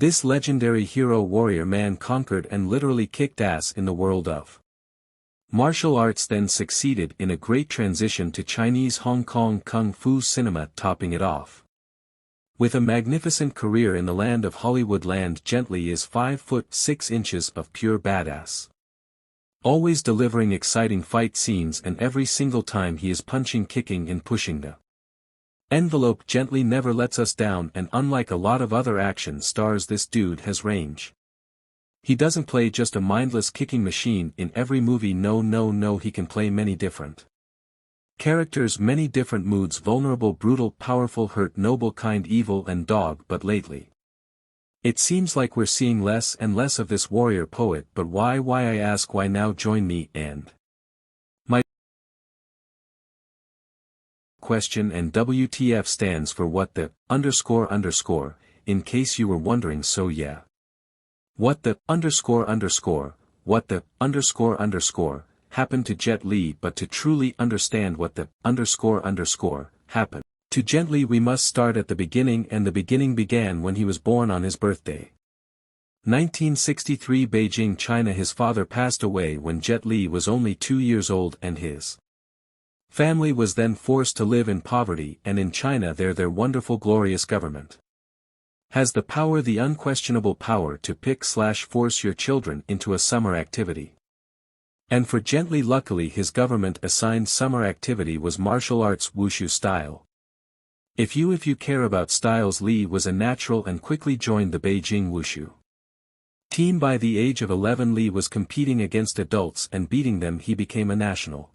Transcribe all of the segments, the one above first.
This legendary hero warrior man conquered and literally kicked ass in the world of martial arts, then succeeded in a great transition to Chinese Hong Kong kung fu cinema, topping it off. With a magnificent career in the land of Hollywood, Jet Li is 5 foot 6 inches of pure badass. Always delivering exciting fight scenes, and every single time he is punching, kicking and pushing the envelope, Jet Li never lets us down, and unlike a lot of other action stars, this dude has range. He doesn't play just a mindless kicking machine in every movie, no, he can play many different characters, many different moods: vulnerable, brutal, powerful, hurt, noble, kind, evil and dog. But lately it seems like we're seeing less and less of this warrior poet. But why, I ask, why now? Join me and my question. And WTF stands for what the __, in case you were wondering. So yeah, what the what the __, happened to Jet Li. But to truly understand what the __, happened to Jet Li, we must start at the beginning, and the beginning began when he was born on his birthday. 1963, Beijing, China. His father passed away when Jet Li was only 2 years old, and his family was then forced to live in poverty. And in China, their wonderful, glorious government has the power, the unquestionable power, to pick/force your children into a summer activity. And for Jet Li, luckily, his government assigned summer activity was martial arts, wushu style. If you care about styles, Li was a natural and quickly joined the Beijing wushu team. By the age of 11, Li was competing against adults and beating them. He became a national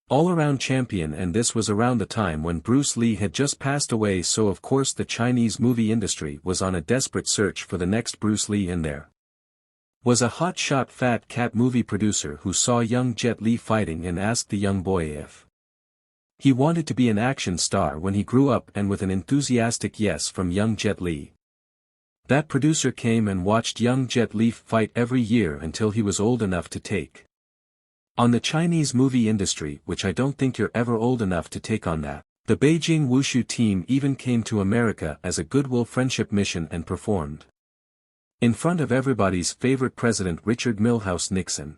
all-around champion, and this was around the time when Bruce Lee had just passed away. So of course the Chinese movie industry was on a desperate search for the next Bruce Lee, and there was a hot-shot fat cat movie producer who saw young Jet Li fighting and asked the young boy if he wanted to be an action star when he grew up, and with an enthusiastic yes from young Jet Li, that producer came and watched young Jet Li fight every year until he was old enough to take on the Chinese movie industry, which I don't think you're ever old enough to take on that. The Beijing wushu team even came to America as a goodwill friendship mission and performed in front of everybody's favorite president, Richard Milhous Nixon,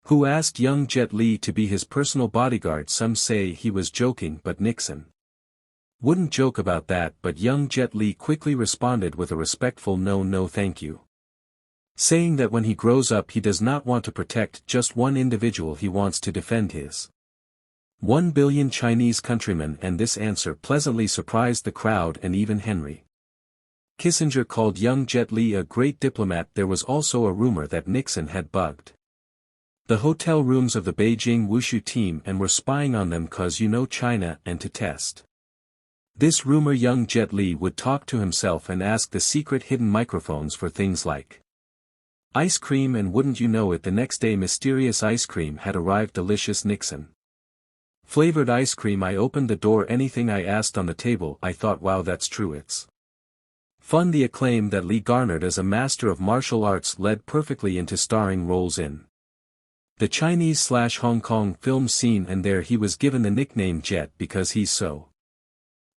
who asked young Jet Li to be his personal bodyguard. Some say he was joking, but Nixon wouldn't joke about that. But young Jet Li quickly responded with a respectful no thank you, saying that when he grows up he does not want to protect just one individual, he wants to defend his 1 billion Chinese countrymen. And this answer pleasantly surprised the crowd, and even Henry Kissinger called young Jet Li a great diplomat. There was also a rumor that Nixon had bugged the hotel rooms of the Beijing wushu team and were spying on them, cause China, and to test this rumor, young Jet Li would talk to himself and ask the secret hidden microphones for things like ice cream, and wouldn't you know it, the next day mysterious ice cream had arrived, delicious Nixon flavored ice cream. I opened the door, anything I asked on the table. I thought, wow, that's true, it's fun. The acclaim that Li garnered as a master of martial arts led perfectly into starring roles in the Chinese/Hong Kong film scene, and there he was given the nickname Jet because he's so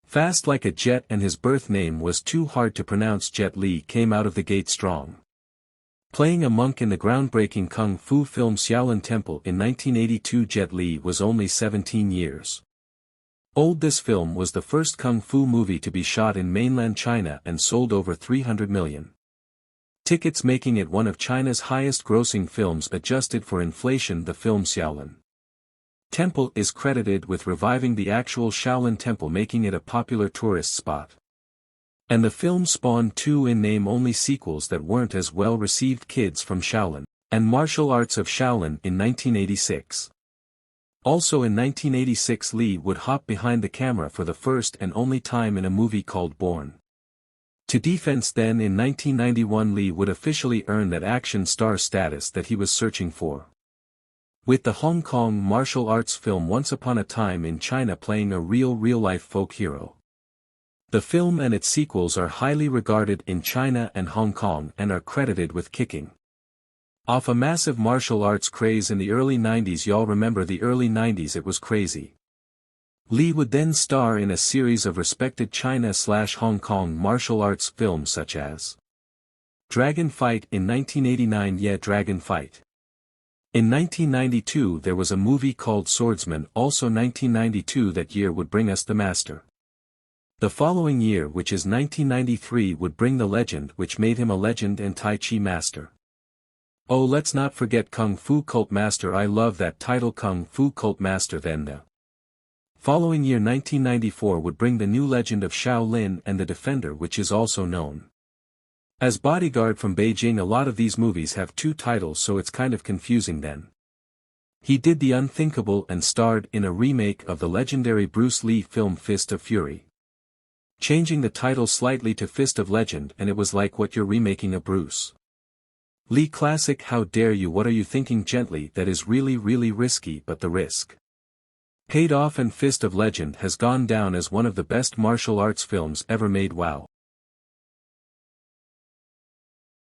fast like a jet, and his birth name was too hard to pronounce. Jet Li came out of the gate strong, playing a monk in the groundbreaking kung fu film Shaolin Temple in 1982. Jet Li was only 17 years old. This film was the first kung fu movie to be shot in mainland China and sold over 300 million tickets, making it one of China's highest-grossing films adjusted for inflation. The film Shaolin Temple is credited with reviving the actual Shaolin Temple, making it a popular tourist spot. And the film spawned 2 in-name-only sequels that weren't as well received, Kids from Shaolin and Martial Arts of Shaolin, in 1986. Also in 1986, Li would hop behind the camera for the first and only time in a movie called Born to Defense. Then in 1991, Li would officially earn that action star status that he was searching for, with the Hong Kong martial arts film Once Upon a Time in China playing a real-life folk hero. The film and its sequels are highly regarded in China and Hong Kong and are credited with kicking off a massive martial arts craze in the early 90s. Y'all remember the early 90s? It was crazy. Li would then star in a series of respected China/Hong Kong martial arts films such as Dragon Fight in 1989. Yeah, Dragon Fight. In 1992 there was a movie called Swordsman, also 1992. That year would bring us The Master. The following year, which is 1993, would bring The Legend, which made him a legend and Tai Chi master. Oh, let's not forget Kung Fu Cult Master. I love that title, Kung Fu Cult Master. Then the following year 1994 would bring The New Legend of Shaolin and The Defender, which is also known as Bodyguard from Beijing. A lot of these movies have two titles, so it's kind of confusing then. He did The Unthinkable and starred in a remake of the legendary Bruce Lee film Fist of Fury, changing the title slightly to Fist of Legend, and it was like what you're remaking a Bruce Lee classic. How dare you? What are you thinking? Gently, that is really risky, but the risk paid off, and Fist of Legend has gone down as one of the best martial arts films ever made. Wow.